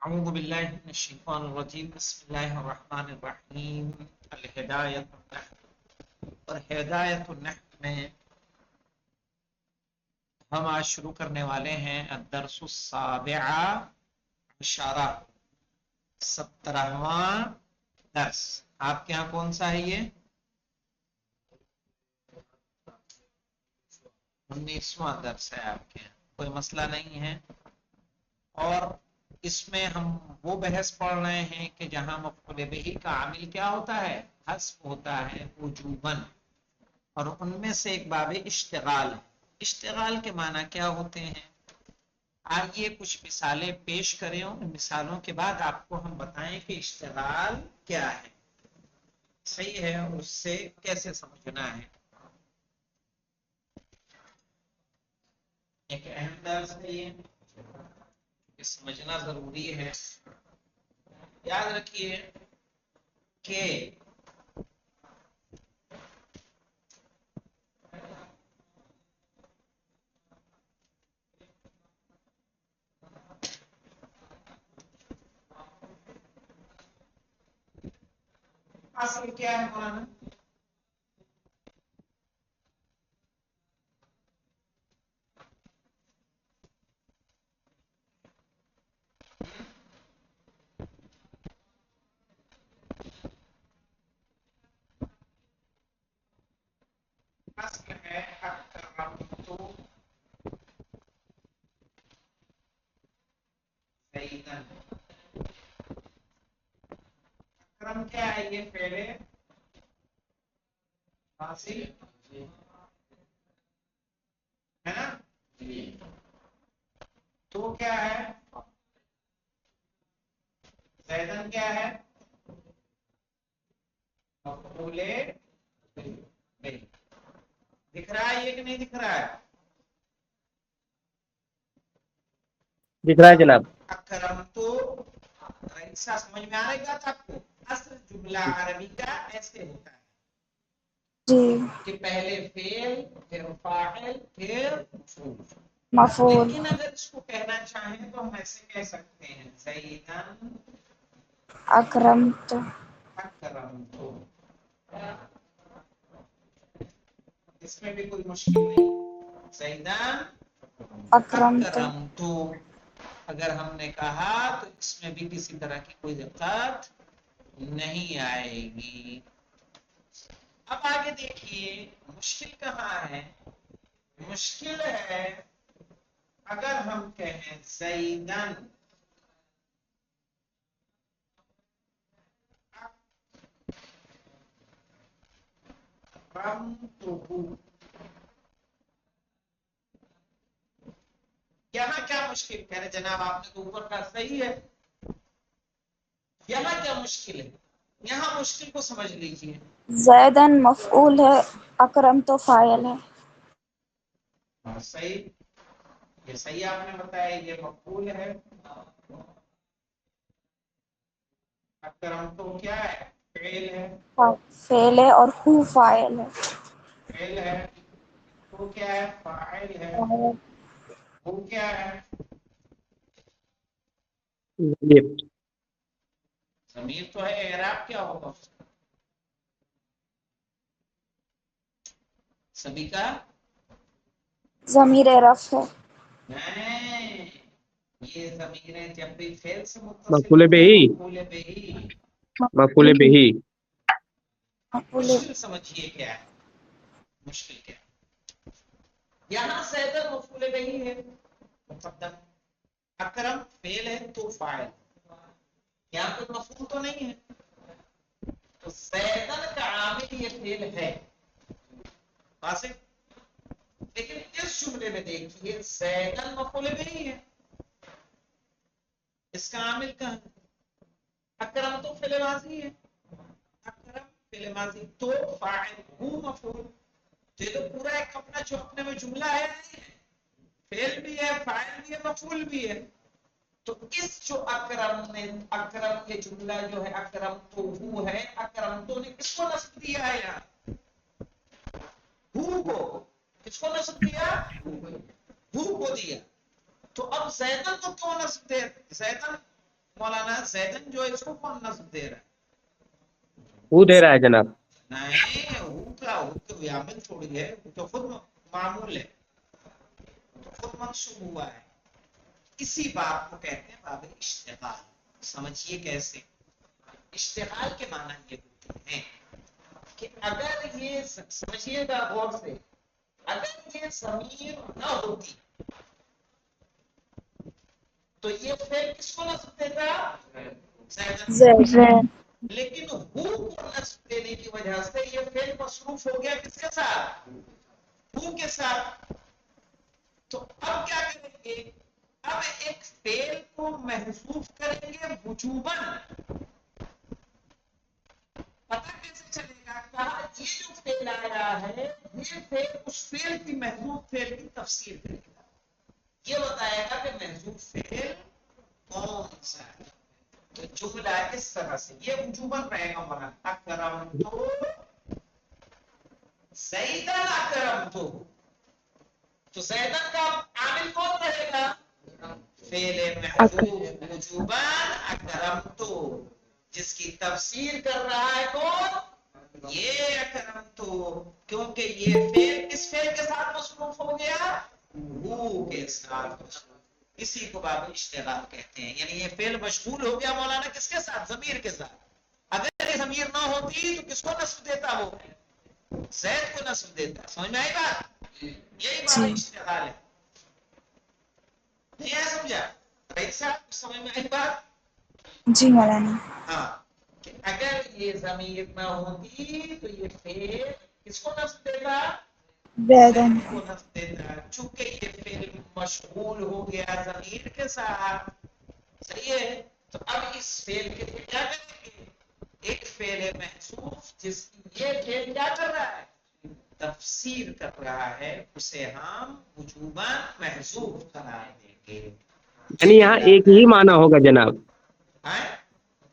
أعوذ بالله من الشيطان الرجيم بسم الله الرحمن الرحیم الہدایۃ النحو اور ہدایت النحو میں ہم آج شروع کرنے والے ہیں الدرس السابع عشرہ 17واں درس. آپ کے یہاں کون سا ہے یہ؟ 19واں درس ہے آپ کے یہاں. کوئی مسئلہ نہیں ہے. اور اس میں ہم وہ بحث پڑھ رہے ہیں کہ جہاں مفعول بہ کا عامل کیا ہوتا ہے؟ حذف ہوتا ہے وجوباً. اور ان میں سے ایک باب اشتغال ہے. اشتغال کے معنی کیا ہوتے ہیں؟ آئیے کچھ مثالیں پیش کریں اور مثالوں کے بعد آپ کو ہم بتائیں کہ اشتغال کیا ہے، صحیح ہے، اور اس سے کیسے سمجھنا ہے. ایک اہم درس ہے یہ سمجھنا ضروری ہے. یاد رکھیے کہ اصل کیا ہے مولانا؟ اصل ہے اکرمت زیدن. اکرم کیا ہے؟ یہ فعل حاصل ہے نا. تو کیا ہے؟ زیدن کیا ہے؟ مفعول بہ. دکھ رہا ہے یہ کہ نہیں دکھ رہا ہے؟ دکھ رہا ہے جناب. اکرم تو ایسا سمجھ میں آ رہا تھا آپ کو. اصل جملہ عربی کا ایسے ہوتا ہے کہ پہلے فعل پھر فاعل پھر مفعول. لیکن اگر اس کو کہنا چاہیں تو ہم ایسے کہہ سکتے ہیں زیدن اکرمت. اکرمت. اس میں بھی کوئی مشکل نہیں. زیدن اکرمت. اکرمت اگر ہم نے کہا تو اس میں بھی کسی طرح کی کوئی دقت نہیں آئے گی. اب آگے دیکھیے مشکل کہاں ہے. مشکل ہے اگر ہم کہیں زیدن اکرمتہ. یہاں کیا مشکل کہہ رہے جناب؟ آپ نے تو اوپر کا صحیح ہے. یہاں کیا مشکل ہے؟ یہاں مشکل کو سمجھ لیجیے. زیدن مفعول ہے، اکرمت فاعل ہے. ہاں صحیح، یہ صحیح آپ نے بتایا. یہ مفعول ہے. اکرمتہ کیا ہے؟ فعل ہے. فعل ہے اور ہو فاعل ہے. فعل ہے. تو کیا ہے؟ فاعل ہے. وہ کیا ہے؟ ضمیر تو ہے. اعراب کیا ہوگا سبھی کا؟ ضمیر رفع ہے. نہیں، یہ ضمیریں جب بھی فعل سے متصل مفعول ہوتے ہیں بہ. مفعول بہ. مفعول بہ. مفعول. مشکل سمجھیے کیا ہے. مشکل کیا ہے؟ یہاں زیدن مفعول بہ ہے مقدم. اکرم فعل ہے تو فاعل. یہاں کوئی مفعول تو نہیں ہے. تو زیدن کا عامل یہ فعل ہے واضح. لیکن اس جملے میں دیکھیے زیدن مفعول بہ ہے، اس کا عامل کہاں ہے؟ اکرم تو فعل ماضی ہے. اکرم فعل ماضی تو فاعل ہو مفعول. تو یہ تو پورا ایک اپنا جو اپنے میں جملہ ہے نہیں ہے. فعل بھی ہے، فاعل بھی ہے، مفعول بھی ہے. تو اس جو اکرم نے، اکرم یہ جملہ جو ہے اکرم تو ہو ہے. اکرم تو نے کس کو نصب دیا ہے؟ یہاں ہو کو. کس کو نصب دیا؟ ہو کو دیا. تو اب زیدن کو کیوں نصب دے؟ زیدن مولانا زیدن جو ہے اس کو کون نصب دے رہا ہے؟ وہ دے رہا ہے جناب. نہیں، وہ کا وہ تو عامل تھوڑی ہے، وہ تو خود معمول ہے، وہ تو خود منصوب ہوا ہے. اسی بات کو کہتے ہیں باب اشتغال. سمجھیے کیسے اشتغال کے معنی یہ ہوتے ہیں کہ اگر یہ سمجھیے گا غور سے، اگر یہ ضمیر نہ ہوتی تو یہ فعل کس کو نصب دیتا؟ زیدن. زید. لیکن ہو کو نصب دینے کی وجہ سے یہ فعل مصروف ہو گیا کس کے ساتھ؟ ہو کے ساتھ. تو اب کیا کریں گے؟ اب ایک فعل کو محذوف کریں گے وجوباً. پتہ کیسے چلے گا؟ کہا یہ جو فعل آیا ہے یہ فعل اس فعل کی محذوف فعل کی تفسیر کرے گا. یہ بتائے گا کہ محذوف فعل کون سا ہے. تو جملہ اس طرح سے یہ وجوباً رہے گا. وہاں اکرمت زیدن اکرمت. تو زیدن کا عامل کون رہے گا؟ فعل محذوف وجوباً اکرمت، جس کی تفسیر کر رہا ہے کون؟ یہ اکرمت. کیونکہ یہ فعل کس فعل کے ساتھ مصروف ہو گیا؟ وہ کے ساتھ. اسی کو باب اشتغال کہتے ہیں. یعنی یہ فعل مشغول ہو گیا مولانا کس کے ساتھ؟ ضمیر کے ساتھ. اگر یہ ضمیر نہ ہوتی تو کس کو نصب دیتا؟ وہ زید کو نصب دیتا. سمجھ میں آئی بات؟ یہی بات جی اشتغال ہے. نہیں آیا سمجھا؟ رئیس صاحب سمجھ میں آئی بات؟ جی مولانا. ہاں کہ اگر یہ ضمیر نہ ہوتی تو یہ فعل کس کو نصب دیتا؟ زیدن. زید کو نصب دیتا. چونکہ یہ فعل مشغول ہو گیا ضمیر کے ساتھ. صحیح ہے. تو اب اس فعل کے لیے کیا کریں گے؟ ایک فعل محذوف جس یہ فعل کیا کر رہا ہے؟ تفسیر کر رہا ہے، اسے ہم وجوباً محذوف قرار دیں گے. یعنی یہ یہاں ایک کہلاتا ہی ہے. معنی ہوگا جناب. ہاں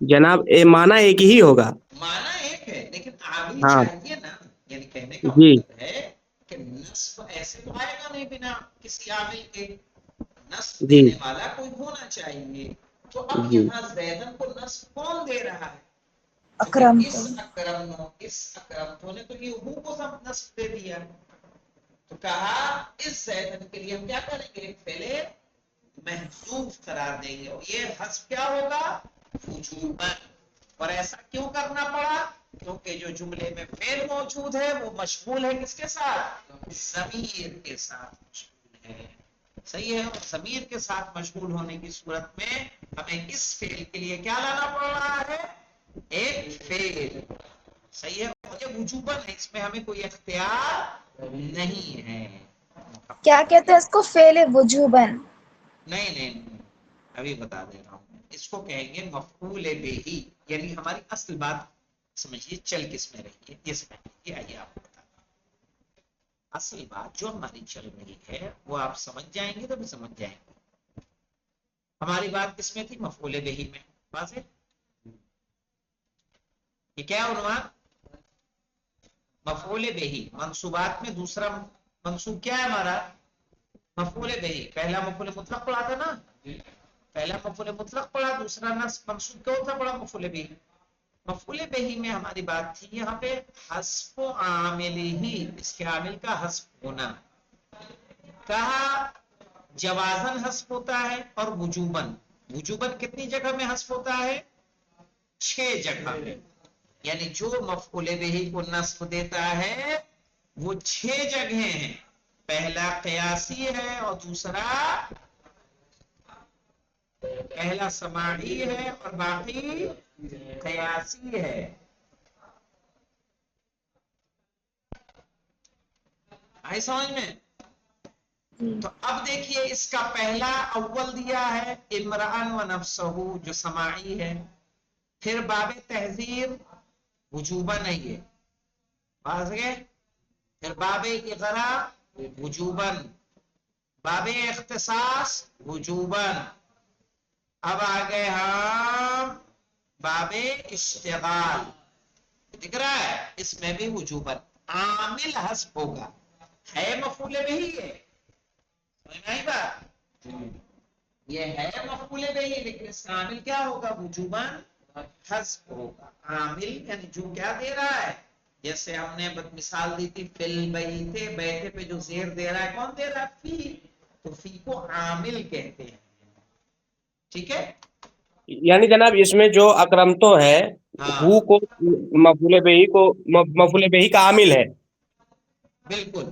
جناب معنی ایک ہی ہوگا. معنی ایک ہے لیکن عامل ہاں چاہیے نا. یعنی کہنے کا جی مطلب ہے کہ نصب ایسے تو آئے گا نہیں بنا کسی عامل کے. نصب جی دینے والا کوئی ہونا چاہیے. تو اب جی یہاں زیدن کو نصب کون دے رہا ہے؟ چونکہ اکرمت. اس اکرمتوں نے تو یہ ہو کو سب نصب دے دیا. تو کہا اس زیدن کے لیے ہم کیا کریں گے؟ پہلے محذوف قرار دیں گے. اور یہ حذف کیا ہوگا؟ وجوباً. اور ایسا کیوں کرنا پڑا؟ کیونکہ جو جملے میں فعل موجود ہے وہ مشغول ہے کس کے ساتھ؟ ضمیر کے ساتھ مشغول ہے. صحیح ہے. اور ضمیر کے ساتھ مشغول ہونے کی صورت میں ہمیں اس فعل کے لیے کیا لانا پڑ رہا ہے؟ ایک فعل. صحیح ہے. اور یہ وجوباً ہے، اس میں ہمیں کوئی اختیار نہیں ہے. کیا کہتے ہیں اس کو؟ فعل وجوباً. نہیں ابھی بتا دے رہا ہوں. اس کو کہیں گے مفعول بہ. یعنی ہماری اصل بات سمجھیے چل کس میں رہی ہے. اس میں یہ آئیے آپ کو بتا دیں. اصل بات جو ہماری چل رہی ہے وہ آپ سمجھ جائیں گے تو بھی سمجھ جائیں گے. ہماری بات کس میں تھی؟ مفعول بہ میں. واضح؟ یہ کیا عنوان؟ مفعول بہ. منصوبات میں دوسرا منصوب کیا ہے ہمارا؟ مفعول بہ. پہلا مفعول مطلق پڑھا تھا نا. پہلا مفعول مطلق پڑھا، دوسرا منصوب کون سا پڑھا؟ مفعول بہ. مفعول بہ میں ہماری بات تھی یہاں پہ حذف عامل ہی، اس کے عامل کا حذف ہونا. کہا جوازن حذف ہوتا ہے اور وجوبن. وجوبن کتنی جگہ میں حذف ہوتا ہے؟ 6 جگہ میں. یعنی جو مفعول بہ کو نصب دیتا ہے وہ 6 جگہیں ہیں. پہلا قیاسی ہے اور دوسرا پہلا سماعی ہے اور باقی قیاسی ہے. آئی سمجھ میں؟ تو اب دیکھیے اس کا پہلا اول دیا ہے امرأن و نفسہ جو سماعی ہے. پھر باب تہذیب وجوبا نہیں ہے. واضح؟ پھر باب اقرا وجوباً. باب اختصاص وجوباً. اب آگئے ہم باب اشتغال. دکھ رہا ہے؟ اس میں بھی وجوباً عامل حذف ہوگا. ہے مفعول بہ ہے. سمجھ میں آئی بات؟ یہ ہے مفعول بہ لیکن اس کا عامل کیا ہوگا؟ وجوباً حذف ہوگا. عامل یعنی جو کیا دے رہا ہے، جیسے ہم نے مثال دی تھی فل بیتے، بیتے پہ جو زیر دے رہا ہے کون دے رہا ہے؟ فی. تو فی کو عامل کہتے ہیں. ٹھیک ہے. یعنی جناب اس میں جو اکرمتو ہے ہاں ہو کو مفعول بہی کا عامل ہے، بالکل.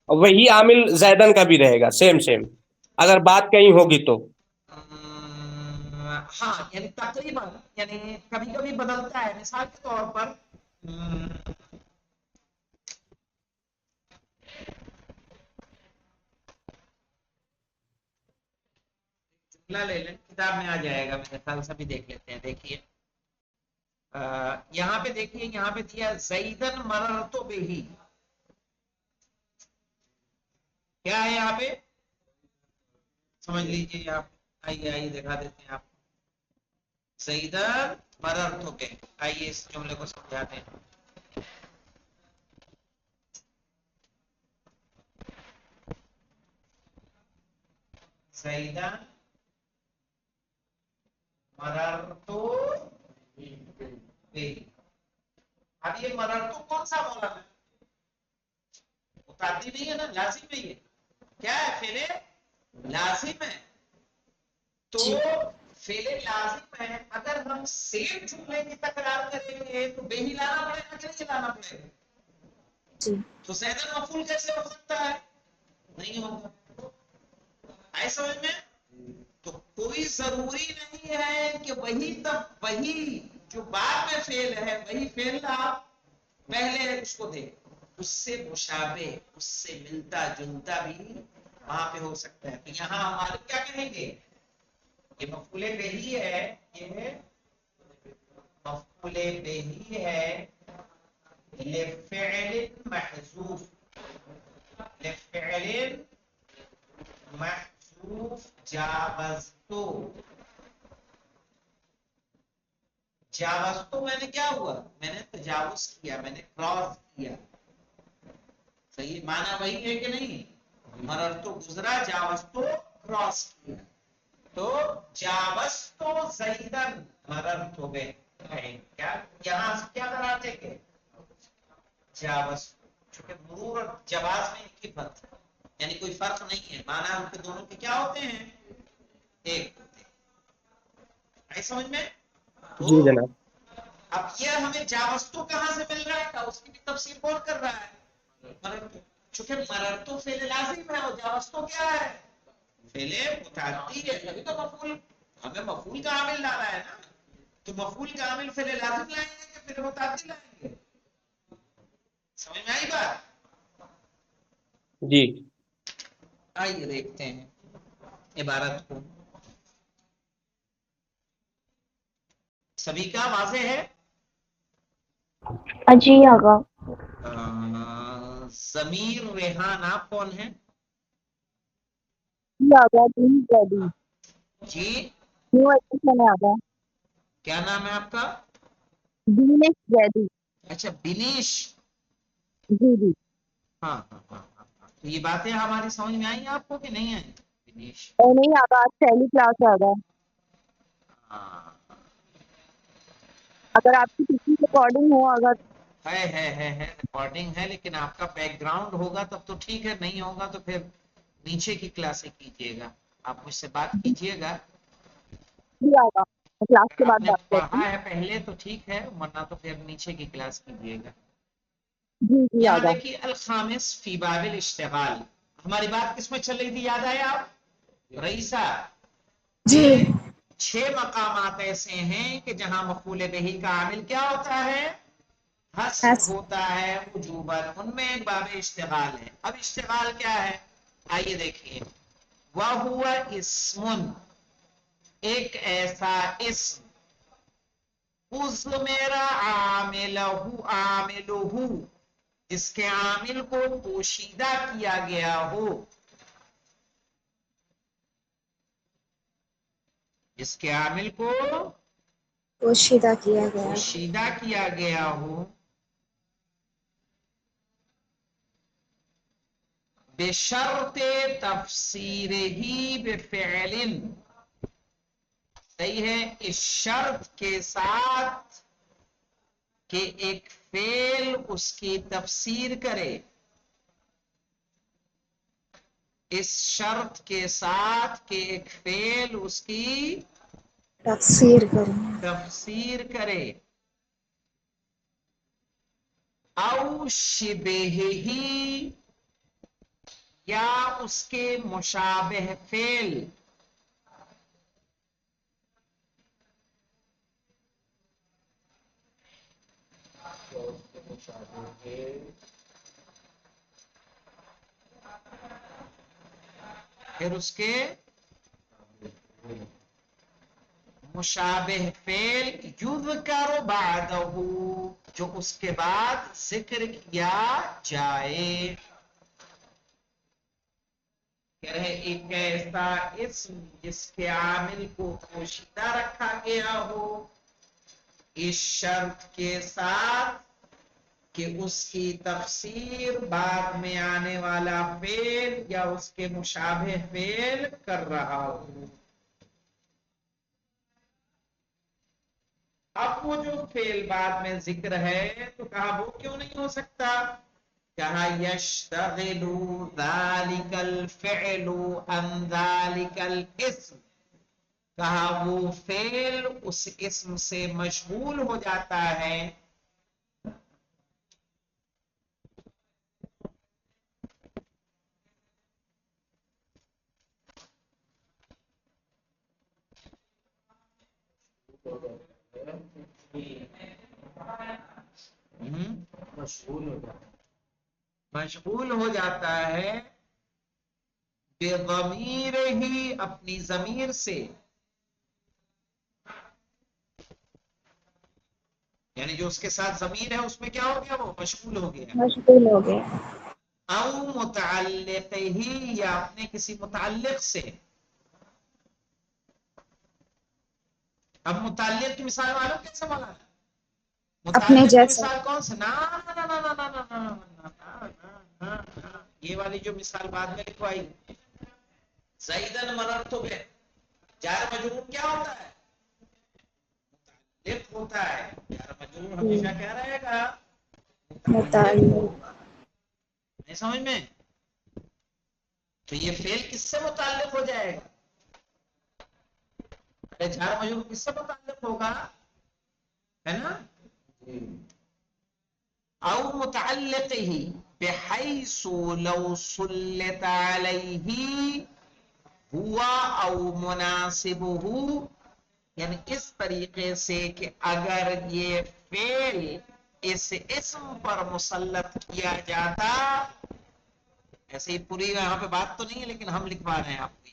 وہی عامل زیدن کا بھی رہے گا، سیم سیم اگر بات کہیں ہوگی تو. ہاں یعنی تقریباً، یعنی کبھی کبھی بدلتا ہے. مثال کے طور پر جملہ لے لیں، کتاب میں آ جائے گا میرے خیال سے. بھی دیکھ لیتے ہیں. دیکھیے یہاں پہ دیکھیے، یہاں پہ دیا زیدن مررتو بہی. کیا ہے یہاں پہ؟ سمجھ لیجیے آپ. آئیے آئیے دکھا دیتے ہیں آپ. زیدن مررتو بہی. آئیے اس جملے کو سمجھاتے ہیں. زیدن مررتو بہی. اب یہ مررتو کون سا بولا ہے؟ متعدی نہیں ہے نا، لازم ہے. یہ کیا ہے؟ فعل لازم ہے. تو فعل لازم ہے، اگر ہم سیم جملے کی تکرار کریں گے تو بے ہی لانا پڑے گا کہ نہیں لانا پڑے گا؟ جی تو زیدن مفعول کیسے ہو سکتا ہے؟ نہیں ہوگا. آئے سمجھ میں؟ تو کوئی ضروری نہیں ہے کہ وہی تب وہی جو بعد میں فعل ہے وہی فعل آپ پہلے اس کو دے. اس سے مشابہ، اس سے ملتا جلتا بھی وہاں پہ ہو سکتا ہے. تو یہاں ہمارے کیا کہیں گے؟ یہ مفعول بہی ہے، یہ مفعول بہی ہے لفعل محذوف. لفعل محذوف جاوزتو. جاوزتو میں نے کیا ہوا؟ میں نے تجاوز کیا، میں نے کراس کیا. صحیح معنی وہی ہے کہ نہیں؟ مررتو گزرا، جاوزتو کراس کیا. تو جاوزتو زیدن مررتو بہ. کیا یہاں سے کیا کراتے کہ جاوزتو، چونکہ مرور اور جواز میں ایک ہی فرق ہے، یعنی کوئی فرق نہیں ہے. معنی ان کے دونوں کے کیا ہوتے ہیں؟ ایک ہوتے ہیں. آئی سمجھ میں؟ تو جی جناب. اب یہ ہمیں جاوزتو کہاں سے مل رہا ہے؟ اس کی بھی تفسیر کون کر رہا ہے؟ مررتو. چونکہ مررتو فعل لازم ہے اور جاوزتو کیا ہے؟ فعل متعدی ہے. ابھی تو مفعول، ہمیں مفعول کا عامل لانا ہے نا. تو مفعول کا عامل فعل لازم لائیں گے کہ فعل متعدی لائیں گے؟ سمجھ میں آئی بات؟ جی آئیے دیکھتے ہیں عبارت کو. سبھی کا واضح ہے؟ جی آگا. ضمیر ریحان آپ کون ہیں؟ جی آگا. جی نیو ایڈمیشن ہے آگا. کیا نام ہے آپ کا؟ دینش زیدی. اچھا بنیش. جی جی. ہاں ہاں ہاں ہاں. تو یہ باتیں ہماری سمجھ میں آئی آپ کو کہ نہیں آئی؟ بنیش. نہیں آگا، آج پہلی کلاس ہے آگا. ہاں اگر آپ کی کسی ریکارڈنگ ہو آگا. ہے ریکارڈنگ ہے، لیکن آپ کا بیک گراؤنڈ ہوگا تب تو ٹھیک ہے، نہیں ہوگا تو پھر نیچے کی کلاسیں کیجیے گا. آپ مجھ سے بات کیجیے گا. جی آگا، کلاس کے اگر آپ بعد نے بات کرتی پڑھا ہے پہلے تو ٹھیک ہے، ورنہ تو پھر نیچے کی کلاس کیجیے گا. ہوں. جی جی یہاں آگا. دیکھیے الخامس فی باب الاشتغال. ہماری بات کس میں چل رہی تھی یاد ہے آپ رئیسا؟ جی. 6 مقامات ایسے ہیں کہ جہاں مفعول بہی کا عامل کیا ہوتا ہے؟ حذف ہوتا ہے وجوباً. ان میں ایک باب اشتغال ہے. اب اشتغال کیا ہے؟ آئیے دیکھیے. وَهُوَ اسم، ایک ایسا اسم، اس میرا عاملہ، جس کے عامل کو پوشیدہ کیا گیا ہو. جس کے عامل کو پوشیدہ کیا گیا. پوشیدہ کیا گیا ہو. بشرط تفسیر ہی بفعل، صحیح ہے، اس شرط کے ساتھ کہ ایک فعل اس کی تفسیر کرے، اس شرط کے ساتھ کہ ایک فعل اس کی تفسیر کریں. تفسیر کرے، او شبہ ہی، یا اس کے مشابہ فعل، پھر اس کے مشابہ فعل یذکر بعدہ، جو اس کے بعد ذکر کیا جائے. کہہ رہے ایک ایسا اسم جس کے عامل کو پوشیدہ رکھا گیا ہو، اس شرط کے ساتھ کہ اس کی تفسیر بعد میں آنے والا فعل یا اس کے مشابہ فعل کر رہا ہو. اب وہ جو فعل بعد میں ذکر ہے تو کہا وہ کیوں نہیں ہو سکتا؟ کہا یشتغل ذالک الفعل عن ذالک الاسم، کہا وہ فعل اس اسم سے مشغول ہو جاتا ہے مشغول ہو جاتا ہے بضمیر ہی، اپنی ضمیر سے، یعنی جو اس کے ساتھ ضمیر ہے اس میں کیا ہو گیا، وہ مشغول ہو گیا. مشغول ہو گیا. او متعلق ہی، یا اپنے کسی متعلق سے. اب متعلق کی مثال معلوم کیسے بنا ہے؟ اپنے متعلق کی جیسا. مثال کون سے؟ یہ والی جو مثال بعد میں لکھوائی، زیدن مررت بہ، جار مجرور کیا ہوتا ہے؟ متعلق ہوتا ہے. جار مجرور ہمیشہ کیا رہے گا؟ متعلق. متعلق. نہیں سمجھ میں؟ تو یہ فعل کس سے متعلق ہو جائے گا؟ جار مجرور کس سے متعلق ہوگا؟ ہے نا؟ او متعلق ہی بحیث لو سلط علیہ ہوا او مناسبہ، یعنی اس طریقے سے کہ اگر یہ فعل اس اسم پر مسلط کیا جاتا، ایسے ہی پوری یہاں پہ بات تو نہیں ہے لیکن ہم لکھوا رہے ہیں آپ کو،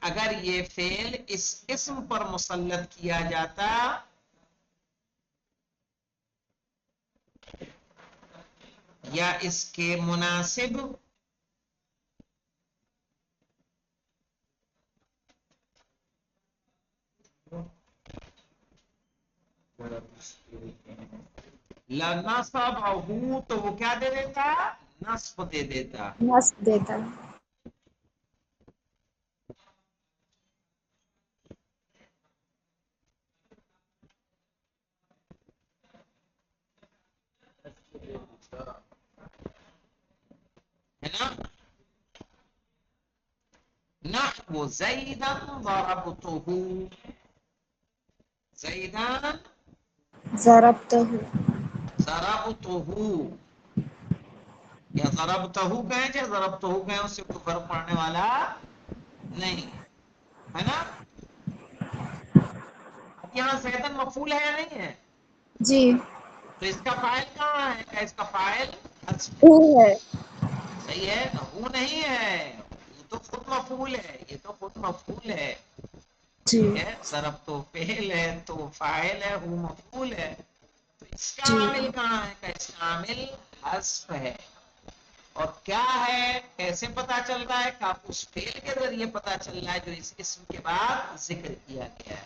اگر یہ فعل اس اسم پر مسلط کیا جاتا یا اس کے مناسب، لنصبہ، تو وہ کیا دے دیتا؟ نصب دے دیتا. نصب دیتا ہے. ہے نا؟ نحو زیدن ضربتہ، زیدن ضربتہ. ضربتہ، یا ضربتہ کہیں یا ضربتہ کہیں، اس سے کوئی فرق پڑنے والا نہیں ہے نا. اب یہاں زیدن مفعول ہے یا نہیں ہے؟ جی. تو اس کا فاعل کہاں ہے؟ کہ اس کا فاعل حذف ہے. وہ ہے. صحیح ہے نا؟ وہ نہیں ہے، یہ تو خود مفعول ہے، یہ تو خود مفعول ہے. جی. ٹھیک ہے، ضرب تو فعل ہے تو فاعل ہے، وہ مفعول ہے. تو اس کا جی. عامل کہاں ہے؟ کہ اس کا عامل حذف ہے. اور کیا ہے، کیسے پتا چل رہا ہے؟ کہ اس فعل کے ذریعے پتا چل رہا ہے جو اس اسم کے بعد ذکر کیا گیا ہے.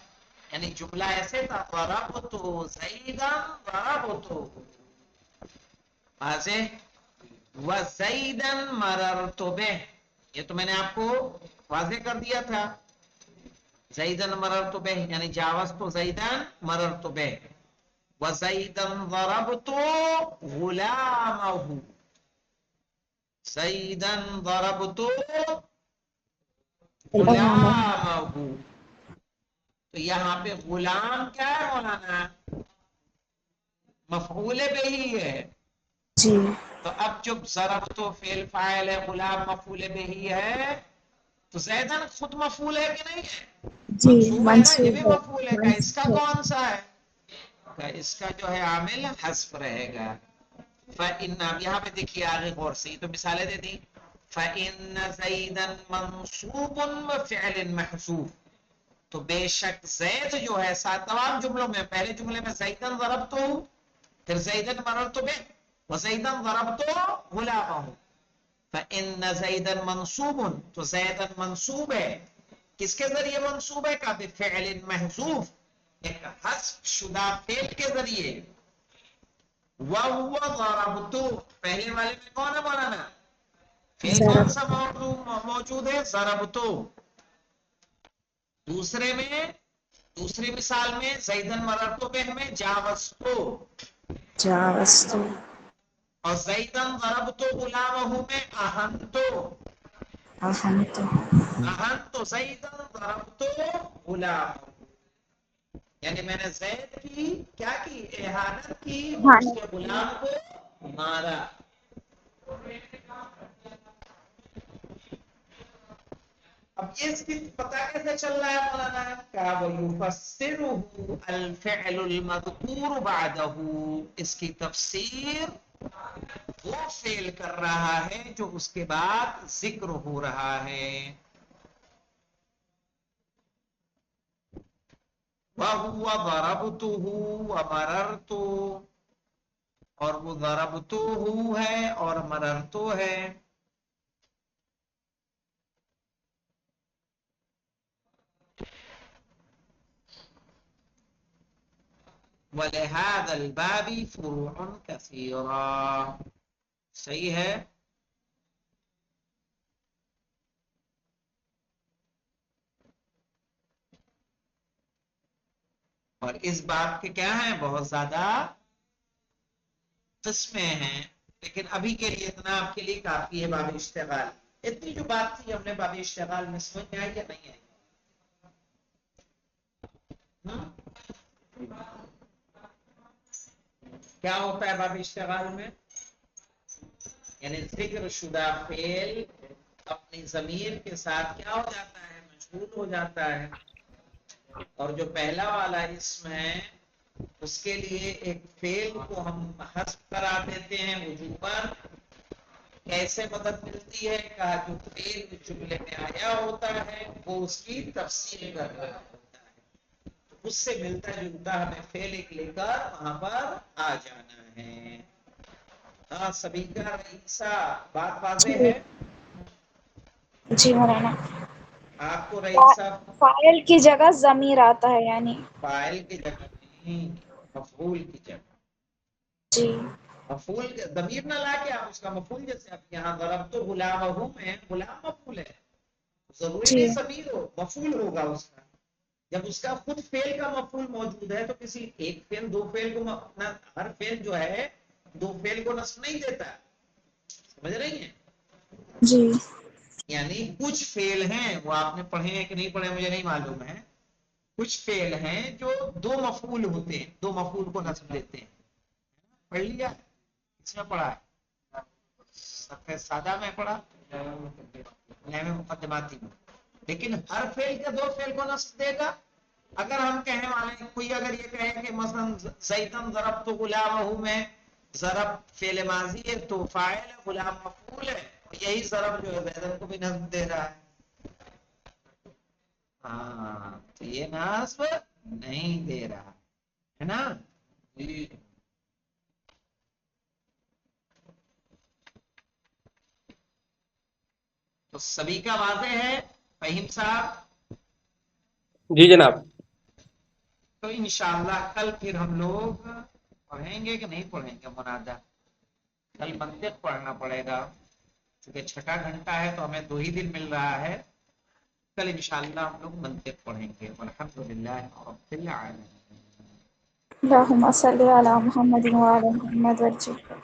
یعنی جملہ ایسے تھا ضربت زیدن ضربتہ، واضح؟ وزیدن مررت بہ، یہ تو میں نے آپ کو واضح کر دیا تھا. زیدن مررت بہ یعنی جاوزت زیدن مررت بہ. وزیدن ضربت غلامہ، زیدن ضربت غلامہ. تو یہاں پہ غلام کیا ہے مولانا؟ مفعول بہ ہی ہے. جی تو اب جب ضربت فعل فاعل ہے، غلام مفعول بہ ہی ہے، تو زیدن خود مفعول ہے کہ نہیں ہے؟ جی منصوب ہے نا، یہ بھی منصوب ہے مفعول ہے. کا اس کا منصوب ہے کون سا ہے؟ کا اس کا جو ہے عامل حذف رہے گا. فإن، اب یہاں پہ دیکھیے آگے غور سے، تو مثالیں دے دی. فإن زیدا منصوب بفعل محذوف، تو بے شک زید جو ہے سات تمام جملوں میں، پہلے جملے میں زیدن ضربت، پھر زیدن مررت بہ، وزیدن ضربت غلامہ. فإن زیدن منصوب، تو زیدن منصوب ہے، کس کے ذریعے منصوب ہے؟ کا بفعل محذوف، ایک حذف شدہ فعل کے ذریعے. وَهُوَ ضَرَبْتُ، پہلے والے میں کون ہے مولانا؟ فعل کون سا ضرب موجود ہے؟ ضربتو. دوسرے میں، دوسری مثال میں زیدن مررتو بہ میں جاوزتو، جاوزت اور زیدن ضربتو غلامہ میں اہنتو. احنت اہنتو زیدن ضربتو غلامہ، یعنی میں نے زید کی کیا کی؟ اہانت کی اور اس کے غلام کو مارا. اب یہ اس کی پتہ کیسے چل رہا ہے مولانا؟ کہا وَيُفَسِّرُهُ الْفِعْلُ الْمَذْكُورُ بَعْدَهُ، اس کی تفسیر وہ فعل کر رہا ہے جو اس کے بعد ذکر ہو رہا ہے. وَهُوَ ضَرَبْتُهُ وَمَرَرْتُ، اور وہ ضربتہ ہے اور مررتو ہے. وَلِهَذَا الْبَابِ فُرُوعٌ كَثِيرًا، صحیح ہے. اور اس بات کے کیا ہیں؟ بہت زیادہ قسمیں ہیں، لیکن ابھی کے لیے اتنا آپ کے لیے کافی ہے. باب اشتغال، اتنی جو بات تھی ہم نے باب اشتغال میں، سمجھ میں آئی یا نہیں آئی؟ کیا ہوتا ہے باب اشتغال میں؟ یعنی ذکر شدہ فعل اپنی ضمیر کے ساتھ کیا ہو جاتا ہے؟ مشغول ہو جاتا ہے. اور جو پہلا والا اسم ہے اس کے لیے ایک فعل کو ہم حذف کرا دیتے ہیں وجوباً. کیسے مدد ملتی ہے؟ کہا جو فعل جملے میں آیا ہوتا ہے وہ اس کی تفصیل کر رہا ہوتا ہے، تو اس سے ملتا جلتا ہمیں فعل ایک لے کر وہاں پر آ جانا ہے. ہاں سبھی کا رئیسا بات واضح جی ہے. جی مولانا. آپ کو رئیسا فاعل کی جگہ ضمیر آتا ہے یعنی. فاعل کی جگہ نہیں، مفعول کی جگہ. جی مفعول ضمیر نہ لا کے آپ اس کا مفعول، جیسے آپ یہاں ضربت غلامہ میں غلام مفعول ہے، ضروری جی نہیں ضمیر ہو، مفعول ہوگا اس کا. جب اس کا خود فعل کا مفعول موجود ہے تو کسی ایک فعل دو فعل کو ہر فعل جو ہے دو فعل کو نصب نہیں دیتا. سمجھ رہی ہیں؟ جی یعنی کچھ فعل ہیں، وہ آپ نے پڑھے ہیں کہ نہیں پڑھے مجھے نہیں معلوم ہے، کچھ فعل ہیں جو دو مفعول ہوتے ہیں، دو مفعول کو نصب دیتے ہیں. پڑھ لیا؟ اس میں پڑھا ہے صفحہ سادہ میں پڑھا، مقدماتی میں. لیکن ہر فعل کے دو فعل کو نصب دے گا. اگر ہم کہنے والے کوئی اگر یہ کہے کہ مثلا زیدن ضربت غلامہ میں ضرب فعل ماضی ہے تو فاعل ہے، غلام مفعول ہے، یہی ضرب جو ہے زیدن کو بھی نصب دے رہا ہے. ہاں تو یہ نصب نہیں دے رہا ہے نا. تو سبھی کا واضح ہے فہیم صاحب؟ جی جناب. تو انشاءاللہ کل پھر ہم لوگ پڑھیں گے کہ نہیں پڑھیں گے منادہ؟ کل منطق پڑھنا پڑے گا، چونکہ چھٹا گھنٹہ ہے تو ہمیں 2 ہی دن مل رہا ہے. کل انشاءاللہ ہم لوگ منطق پڑھیں گے. الحمدللہ رب العالمین. اللهم صل على محمد وعلى محمد وجل